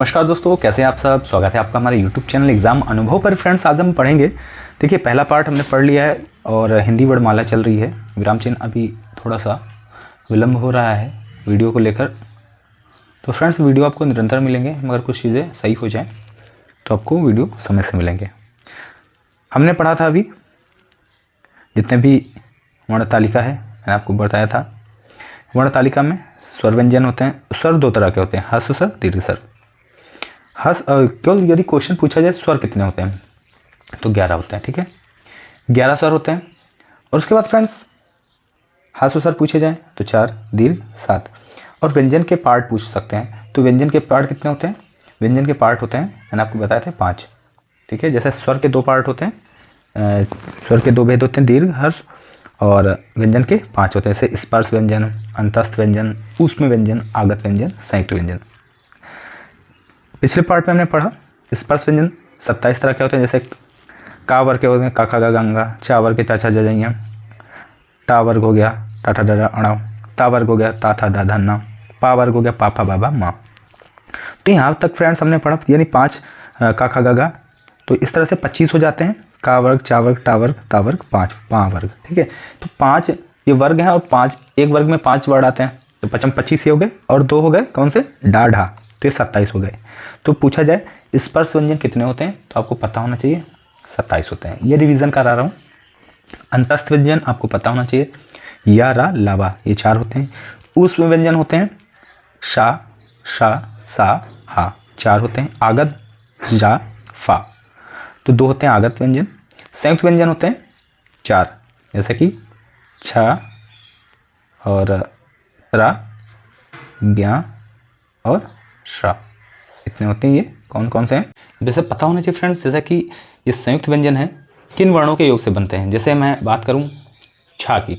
नमस्कार दोस्तों, कैसे हैं आप सब। स्वागत है आपका हमारे YouTube चैनल एग्ज़ाम अनुभव पर। फ्रेंड्स, आज हम पढ़ेंगे। देखिए, पहला पार्ट हमने पढ़ लिया है और हिंदी वर्णमाला चल रही है। विराम चिन्ह अभी थोड़ा सा विलम्ब हो रहा है वीडियो को लेकर। तो फ्रेंड्स, वीडियो आपको निरंतर मिलेंगे, मगर कुछ चीज़ें सही हो जाएँ तो आपको वीडियो समय से मिलेंगे। हमने पढ़ा था अभी जितने भी वर्ण तालिका है, मैंने आपको बताया था। वर्ण तालिका में स्वर व्यंजन होते हैं। स्वर दो तरह के होते हैं, ह्रस्व स्वर, दीर्घ स्वर। केवल यदि क्वेश्चन पूछा जाए स्वर कितने होते हैं तो 11 होते हैं। ठीक है, 11 स्वर होते हैं। और उसके बाद फ्रेंड्स, ह्रस्व स्वर पूछे जाए तो 4, दीर्घ 7। और व्यंजन के पार्ट पूछ सकते हैं तो व्यंजन के पार्ट कितने होते हैं? व्यंजन के पार्ट होते हैं, मैंने आपको बताया था, 5। ठीक है, जैसे स्वर के 2 पार्ट होते हैं, स्वर के 2 भेद होते हैं, दीर्घ, ह्रस्व। और व्यंजन के 5 होते हैं, जैसे स्पर्श व्यंजन, अंतस्थ व्यंजन, ऊष्म व्यंजन, आगत व्यंजन, संयुक्त व्यंजन। पिछले पार्ट में हमने पढ़ा स्पर्श व्यंजन 27 तरह के होते हैं, जैसे का वर्ग के होते हैं, का खा गा गंगा, चा वर्ग के चा छा जजइया, टा वर्ग हो गया टा ठा डा अणाव, ता वर्ग हो गया ता था दा धन्ना, पा वर्ग हो गया पा फा बाबा माँ। तो यहाँ तक फ्रेंड्स हमने पढ़ा, यानी 5 का खा गा गा। तो इस तरह से 25 हो जाते हैं, का वर्ग, चा वर्ग, टा वर्ग, ता वर्ग, 5 पा वर्ग। ठीक है, तो 5 ये वर्ग हैं और 5 एक वर्ग में 5 वर्ड आते हैं, तो 25 ही हो गए और 2 हो गए कौन से, डा ढा, तो ये 27 हो गए। तो पूछा जाए स्पर्श व्यंजन कितने होते हैं तो आपको पता होना चाहिए 27 होते हैं। ये रिवीजन करा रहा हूँ। अंतस्थ व्यंजन आपको पता होना चाहिए, या, रा, लावा, ये 4 होते हैं। ऊष्म व्यंजन होते हैं शा, शा, सा, हा, 4 होते हैं। आगत, जा, फा, तो 2 होते हैं आगत व्यंजन। संयुक्त व्यंजन होते हैं 4, जैसे कि छा और रा, ज्ञा और श्रा, इतने होते हैं। ये कौन कौन से हैं वैसे पता होना चाहिए फ्रेंड्स। जैसा कि ये संयुक्त व्यंजन है किन वर्णों के योग से बनते हैं। जैसे मैं बात करूं छा की,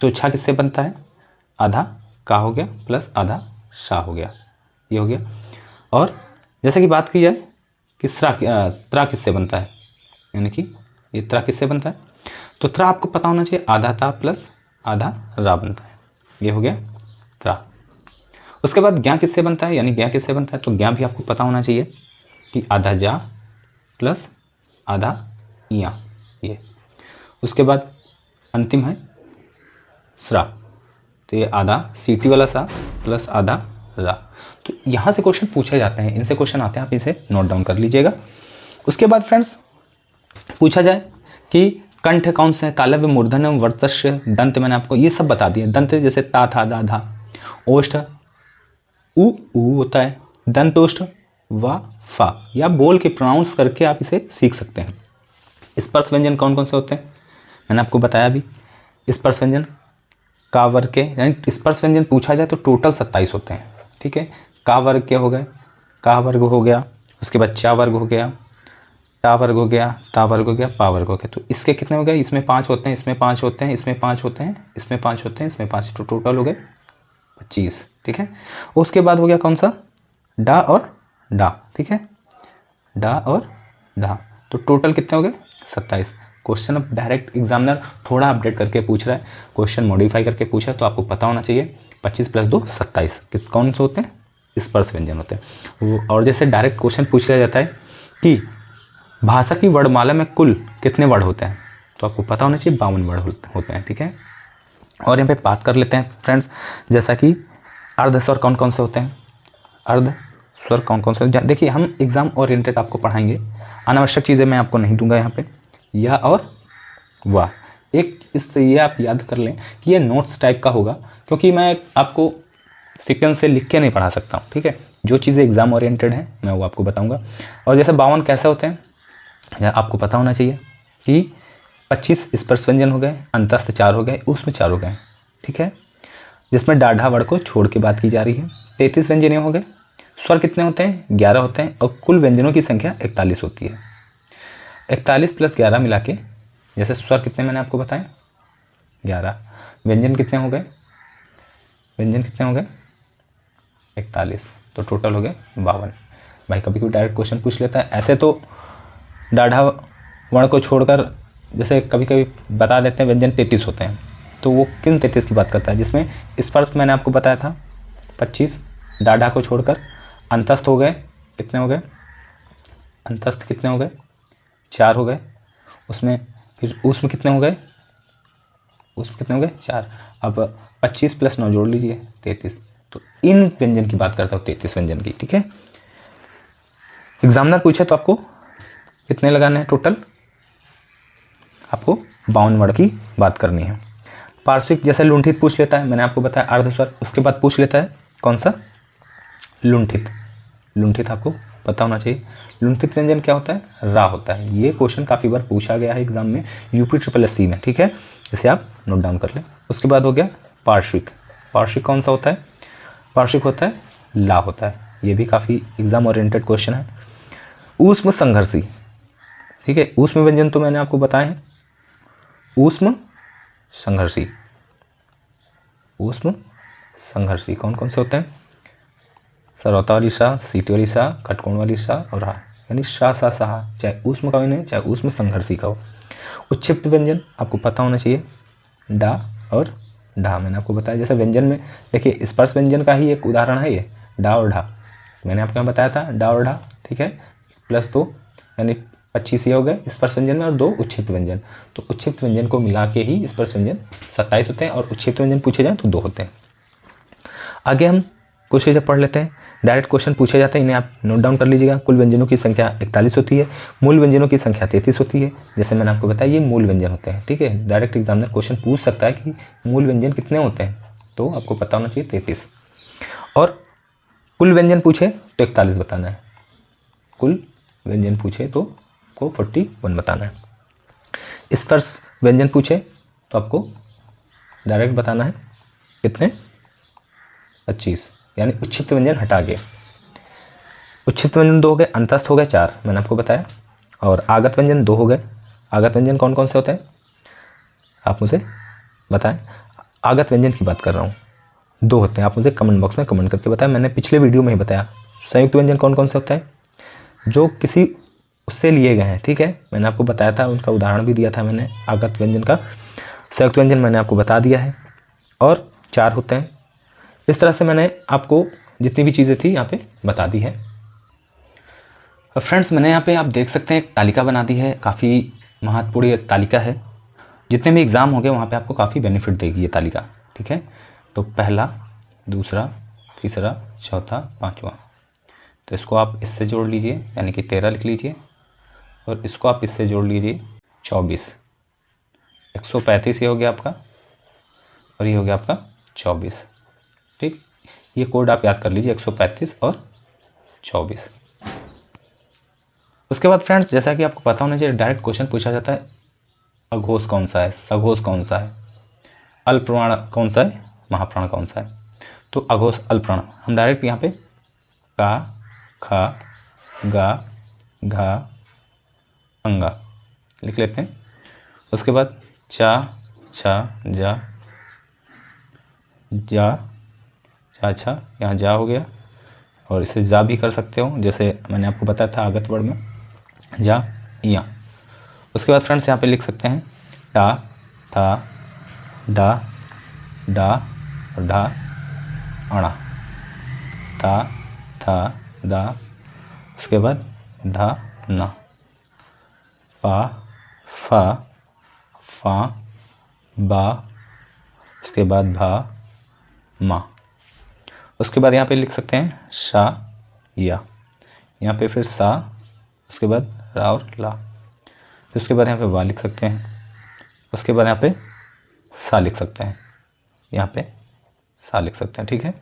तो छा किससे बनता है, आधा का हो गया प्लस आधा शा हो गया, ये हो गया। और जैसे कि बात की जाए कि त्रा किससे बनता है, यानी कि ये त्रा किससे बनता है, तो त्रा आपको पता होना चाहिए, आधा ता प्लस आधा रा बनता है, ये हो गया त्रा। उसके बाद ज्ञा किससे बनता है, यानी ज्ञा किससे बनता है, तो ज्ञा भी आपको पता होना चाहिए कि आधा जा प्लस आधा इया, ये। उसके बाद अंतिम है स्रा, तो ये आधा सीटी वाला सा प्लस आधा रा। तो यहाँ से क्वेश्चन पूछे जाते हैं, इनसे क्वेश्चन आते हैं, आप इसे नोट डाउन कर लीजिएगा। उसके बाद फ्रेंड्स पूछा जाए कि कंठ कौन से हैं, तालव्य, मूर्धन्य, वर्चस्य, दंत, मैंने आपको ये सब बता दिया। दंत जैसे ता था दा धा, ओष्ठ ऊ होता है, दंतोष्ठ वा फा, या बोल के प्रोनाउंस करके आप इसे सीख सकते हैं। स्पर्श व्यंजन कौन कौन से होते हैं, मैंने आपको बताया अभी। स्पर्श व्यंजन का वर्ग के, यानी स्पर्श व्यंजन पूछा जाए तो टोटल 27 होते हैं। ठीक है, का वर्ग के हो गए, का वर्ग हो गया, उसके बाद चा वर्ग हो गया, टा वर्ग हो गया, ता वर्ग हो गया, पा वर्ग हो गया। तो इसके कितने हो गए, इसमें 5 होते हैं, इसमें 5 होते हैं, इसमें 5 होते हैं, इसमें 5 होते हैं, इसमें 5, तो टोटल हो गए 25। ठीक है, उसके बाद हो गया कौन सा, डा और डा। ठीक है, डा और डा, तो टोटल कितने हो गए 27। क्वेश्चन अब डायरेक्ट एग्जामिनर थोड़ा अपडेट करके पूछ रहा है, क्वेश्चन मॉडिफाई करके पूछा है, तो आपको पता होना चाहिए 25 + 2 27 कौन से होते हैं, स्पर्श व्यंजन होते हैं वो। और जैसे डायरेक्ट क्वेश्चन पूछ लिया जाता है कि भाषा की वर्णमाला में कुल कितने वर्ड होते हैं, तो आपको पता होना चाहिए 52 वर्ड होते हैं। ठीक है, और यहाँ पे बात कर लेते हैं फ्रेंड्स, जैसा कि अर्ध स्वर कौन कौन से होते हैं, अर्ध स्वर कौन कौन से। देखिए, हम एग्जाम ओरिएंटेड आपको पढ़ाएंगे, अनावश्यक चीज़ें मैं आपको नहीं दूंगा यहाँ पे। या और वाह, एक इससे ये आप याद कर लें कि ये नोट्स टाइप का होगा, क्योंकि मैं आपको सीक्वेंस से लिख के नहीं पढ़ा सकता हूँ। ठीक है, जो चीज़ें एग्जाम ओरिएंटेड हैं मैं वो आपको बताऊँगा। और जैसे 52 कैसे होते हैं, या आपको पता होना चाहिए कि 25 स्पर्श व्यंजन हो गए, अंतस्थ 4 हो गए, उसमें 4 हो गए। ठीक है, जिसमें डाढ़ा वर्ड को छोड़ के बात की जा रही है। 33 व्यंजन हो गए। स्वर कितने होते हैं, 11 होते हैं, और कुल व्यंजनों की संख्या 41 होती है। 41 + 11 मिला के, जैसे स्वर कितने मैंने आपको बताए 11, व्यंजन कितने हो गए, व्यंजन कितने हो गए 41, तो टोटल हो गए 52। भाई कभी कोई डायरेक्ट क्वेश्चन पूछ लेता है ऐसे, तो डाढ़ा वर्ण को छोड़कर जैसे कभी कभी बता देते हैं व्यंजन 33 होते हैं, तो वो किन 33 की बात करता है, जिसमें स्पर्श मैंने आपको बताया था 25, डाढ़ा को छोड़कर अंतस्थ हो गए कितने हो गए, अंतस्थ कितने हो गए, 4 हो गए। उसमें फिर ऊष्म कितने हो गए, ऊष्म कितने हो गए, 4। अब 25 + 9 जोड़ लीजिए, 33। तो इन व्यंजन की बात करता हूँ, 33 व्यंजन की, ठीक है। एग्जामिनर पूछे तो आपको कितने लगाने हैं टोटल, आपको 52 वर्ड की बात करनी है। पार्श्विक जैसे लुंठित पूछ लेता है, मैंने आपको बताया अर्धस्वर, उसके बाद पूछ लेता है कौन सा, लुंठित। लुंठित आपको पता होना चाहिए। लुंठित व्यंजन क्या होता है, रा होता है। ये क्वेश्चन काफ़ी बार पूछा गया है एग्जाम में, UP SSC में, ठीक है, इसे आप नोट डाउन कर लें। उसके बाद हो गया पार्श्विक। पार्श्विक कौन सा होता है, पार्श्विक होता है ला होता है। ये भी काफ़ी एग्जाम ओरिएंटेड क्वेश्चन है। ऊष्म संघर्षी, ठीक है, ऊष्म व्यंजन तो मैंने आपको बताए हैं, ऊष्म संघर्षी। ऊष्म संघर्षी कौन कौन से होते हैं, सरौता वाली सा, सीटी वाली सा, कटकोण वाली सा और हा, यानी सा सा सा, चाहे ऊष्म का हो नहीं, चाहे ऊष्म संघर्षी का हो। उच्छिप्त व्यंजन आपको पता होना चाहिए, डा और ढा, मैंने आपको बताया। जैसे व्यंजन में देखिए, स्पर्श व्यंजन का ही एक उदाहरण है ये, डा और ढा। मैंने आपको यहाँ बताया था डा और ढा, ठीक है, +2 यानी 25 ये हो गए स्पर्श व्यंजन में, और 2 उच्छिप्त व्यंजन। तो उच्छिप्त व्यंजन को मिला के ही स्पर्श व्यंजन 27 होते हैं, और उच्छिप्त व्यंजन पूछे जाए तो 2 होते हैं। आगे हम क्वेश्चन जब पढ़ लेते हैं, डायरेक्ट क्वेश्चन पूछे जाते हैं, इन्हें आप नोट डाउन कर लीजिएगा। कुल व्यंजनों की संख्या 41 होती है, मूल व्यंजनों की संख्या 33 होती है। जैसे मैंने आपको बताया, ये मूल व्यंजन होते हैं, ठीक है। डायरेक्ट एग्जामिनर क्वेश्चन पूछ सकता है कि मूल व्यंजन कितने होते हैं, तो आपको पता होना चाहिए 33। और कुल व्यंजन पूछे तो 41 बताना है, कुल व्यंजन पूछे तो आपको 41 बताना है। स्पर्श व्यंजन पूछे तो आपको डायरेक्ट बताना है कितने, 25, यानी उच्छिप्त व्यंजन हटा के। उच्छिप्त व्यंजन 2 हो गए, अंतस्थ हो गए 4, मैंने आपको बताया, और आगत व्यंजन 2 हो गए। आगत व्यंजन कौन कौन से होते हैं, आप मुझे बताएं। आगत व्यंजन की बात कर रहा हूँ, 2 होते हैं, आप मुझे कमेंट बॉक्स में कमेंट करके बताएं। मैंने पिछले वीडियो में ही बताया। संयुक्त व्यंजन कौन कौन से होते हैं, जो किसी उससे लिए गए हैं, ठीक है, मैंने आपको बताया था, उनका उदाहरण भी दिया था मैंने आगत व्यंजन का। संयुक्त व्यंजन मैंने आपको बता दिया है, और 4 होते हैं। इस तरह से मैंने आपको जितनी भी चीज़ें थी यहाँ पे बता दी है। फ्रेंड्स, मैंने यहाँ पे आप देख सकते हैं एक तालिका बना दी है, काफ़ी महत्वपूर्ण ये तालिका है। जितने भी एग्ज़ाम होंगे वहाँ पे आपको काफ़ी बेनिफिट देगी ये तालिका, ठीक है। तो पहला, दूसरा, तीसरा, चौथा, 5वां, तो इसको आप इससे जोड़ लीजिए, यानी कि 13 लिख लीजिए, और इसको आप इससे जोड़ लीजिए 24, 135 ये हो गया आपका, और ये हो गया आपका 24, ठीक। ये कोड आप याद कर लीजिए, 135 और 24। उसके बाद फ्रेंड्स, जैसा कि आपको पता होना चाहिए, डायरेक्ट क्वेश्चन पूछा जाता है, अघोष कौन सा है, सघोष कौन सा है, अल्पप्राण कौन सा है, महाप्राण कौन सा है। तो अघोष अल्पप्राण हम डायरेक्ट यहाँ पे का, खा, गा, घा, अंगा लिख लेते हैं। उसके बाद चा, छा, जा, जा, चा, छा, यहाँ जा हो गया, और इसे जा भी कर सकते हो, जैसे मैंने आपको बताया था आगत वर्ड में, जा, या। उसके बाद फ्रेंड्स यहाँ पे लिख सकते हैं टा, ठा, डा, डा और ढा, अणा, ता, था, दा। उसके बाद धा, ना, पा, फा, फा, बा। उसके बाद भा, मा। उसके बाद यहाँ पे लिख सकते हैं शा, या। यहाँ पे फिर सा, उसके बाद रा और ला। फिर उसके बाद यहाँ पे वा लिख सकते हैं, उसके बाद यहाँ पे सा लिख सकते हैं, यहाँ पे सा लिख सकते हैं, ठीक है।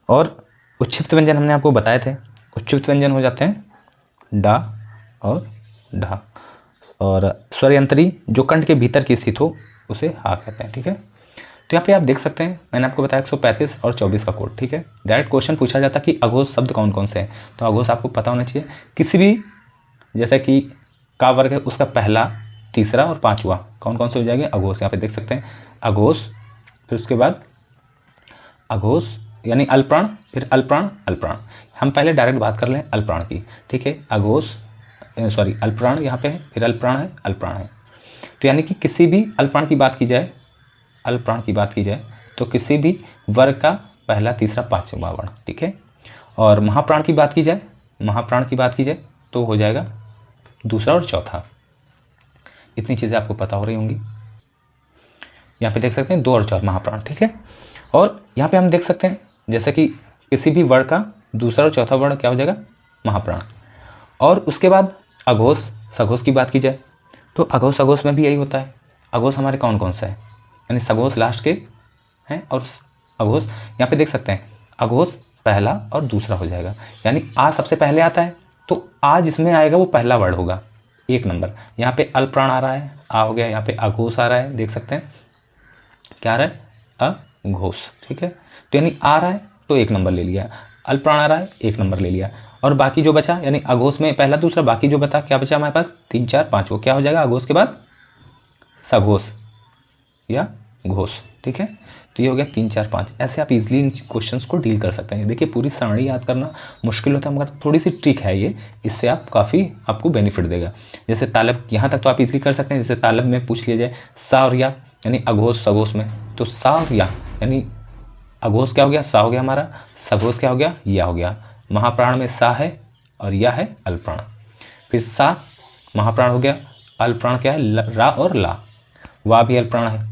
और उच्छिप्त व्यंजन हमने आपको बताए थे, उच्छिप्त व्यंजन हो जाते हैं डा और ढा, और स्वरयंत्री जो कंठ के भीतर की स्थित हो उसे हा कहते हैं, ठीक है। तो यहाँ पे आप देख सकते हैं, मैंने आपको बताया 135 और 24 का कोड, ठीक है। डायरेक्ट क्वेश्चन पूछा जाता है कि अघोष शब्द कौन कौन से हैं, तो अघोष आपको पता होना चाहिए। किसी भी, जैसे कि का वर्ग है, उसका पहला, तीसरा और 5वां कौन कौन से हो जाएंगे, अघोष। यहाँ पे देख सकते हैं अघोष, फिर उसके बाद अघोष यानी अल्प्राण, फिर अल्प्राण, अल्प्राण। हम पहले डायरेक्ट बात कर लें अल्प्राण की, ठीक है। अघोष सॉरी अल्प्राण यहाँ पे है, फिर अल्प्राण है, अल्प्राण है। तो यानी कि किसी भी अल्प्राण की बात की जाए, अल्प्राण की बात की जाए, तो किसी भी वर्ग का पहला, तीसरा, 5वां वर्ण, ठीक है। और महाप्राण की बात की जाए, महाप्राण की बात की जाए तो हो जाएगा दूसरा और चौथा। इतनी चीज़ें आपको पता हो रही होंगी। यहाँ पे देख सकते हैं 2 और 4 महाप्राण, ठीक है। और यहाँ पे हम देख सकते हैं जैसे कि किसी भी वर्ण का दूसरा और चौथा वर्ण क्या हो जाएगा, महाप्राण। और उसके बाद अघोष सघोष की बात की जाए तो अघोष सघोष में भी यही होता है। अघोष हमारे कौन कौन सा है, यानी सघोष लास्ट के हैं और अघोष यहाँ पे देख सकते हैं अघोष पहला और दूसरा हो जाएगा, यानी आ सबसे पहले आता है तो आ जिसमें आएगा वो पहला वर्ड होगा 1 नंबर। यहाँ पे अल प्राण आ रहा है, आ हो गया, यहाँ पे अघोष आ रहा है, देख सकते हैं क्या आ रहा है, अघोष, ठीक है। तो यानी आ रहा है तो 1 नंबर ले लिया, अल प्राण आ रहा है 1 नंबर ले लिया, और बाकी जो बचा यानी अघोष में पहला दूसरा, बाकी जो बता क्या बचा हमारे पास 3 4 5, वो क्या हो जाएगा अघोष के बाद सघोष या घोष, ठीक है। तो ये हो गया 3 4 5। ऐसे आप इजीली इन क्वेश्चंस को डील कर सकते हैं। देखिए पूरी सारणी याद करना मुश्किल होता है मगर थोड़ी सी ट्रिक है ये, इससे आप काफ़ी आपको बेनिफिट देगा। जैसे तालब यहाँ तक तो आप इजीली कर सकते हैं। जैसे तालब में पूछ लिया जाए सा और या, यानी अघोष सघोष में, तो सा और या यानी अघोष क्या हो गया, सा हो गया हमारा, सघोष क्या हो गया, या हो गया। महाप्राण में सा है और या है अल्प्राण, फिर सा महाप्राण हो गया, अल्प्राण क्या है रा और ला, वा भी अल्प्राण है।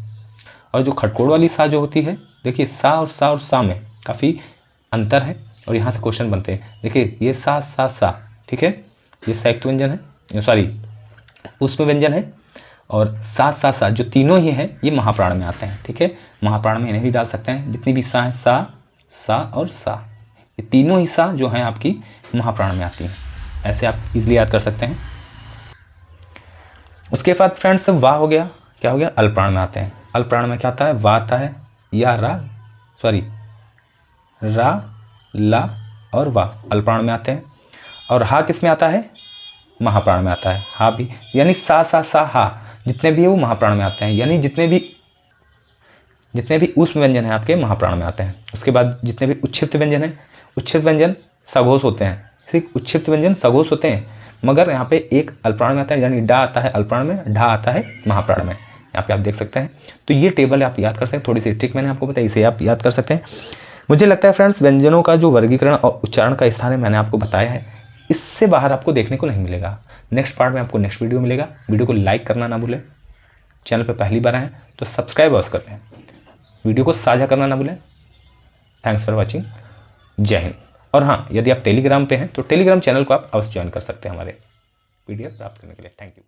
और जो खटकोड़ वाली सा जो होती है, देखिए सा और सा में काफ़ी अंतर है और यहाँ से क्वेश्चन बनते हैं। देखिए ये सा, ठीक है, ये संयुक्त व्यंजन है, सॉरी उसमें व्यंजन है, और सा जो तीनों ही हैं ये महाप्राण में आते हैं, ठीक है। महाप्राण में इन्हें भी डाल सकते हैं, जितनी भी सा है सा और सा, ये तीनों ही सा जो हैं आपकी महाप्राण में आती हैं। ऐसे आप इजीली याद कर सकते हैं। उसके बाद फ्रेंड्स वाह हो गया, क्या हो गया, अल्प्राण में आते हैं। अल्प्राण में क्या आता है, वा आता है, या रा ला और वा अल्प्राण में आते हैं। और हा किस में आता है, महाप्राण में आता है, हा भी, यानी सा हा जितने भी है वो महाप्राण में आते हैं, यानी जितने भी ऊष्म व्यंजन हैं आपके महाप्राण में आते हैं। उसके बाद जितने भी उच्छिष्ट व्यंजन हैं, उच्छिष्ट व्यंजन सघोष होते हैं, सिर्फ उच्छिष्ट व्यंजन सघोष होते हैं, मगर यहाँ पे एक अल्प्राण में आता है, यानी डा आता है अल्प्राण में, ढा आता है महाप्राण में। यहाँ पे आप देख सकते हैं। तो ये टेबल आप याद कर सकते हैं, थोड़ी सी ट्रिक मैंने आपको बताई, इसे आप याद कर सकते हैं। मुझे लगता है फ्रेंड्स व्यंजनों का जो वर्गीकरण और उच्चारण का स्थान है मैंने आपको बताया है, इससे बाहर आपको देखने को नहीं मिलेगा। नेक्स्ट पार्ट में आपको नेक्स्ट वीडियो मिलेगा। वीडियो को लाइक करना ना भूलें, चैनल पर पहली बार आए तो सब्सक्राइब अवश्य कर लें, वीडियो को साझा करना ना भूलें। थैंक्स फॉर वॉचिंग, जय हिंद। और हाँ, यदि आप टेलीग्राम पे हैं तो टेलीग्राम चैनल को आप अवश्य ज्वाइन कर सकते हैं हमारे PDF प्राप्त करने के लिए। Thank you.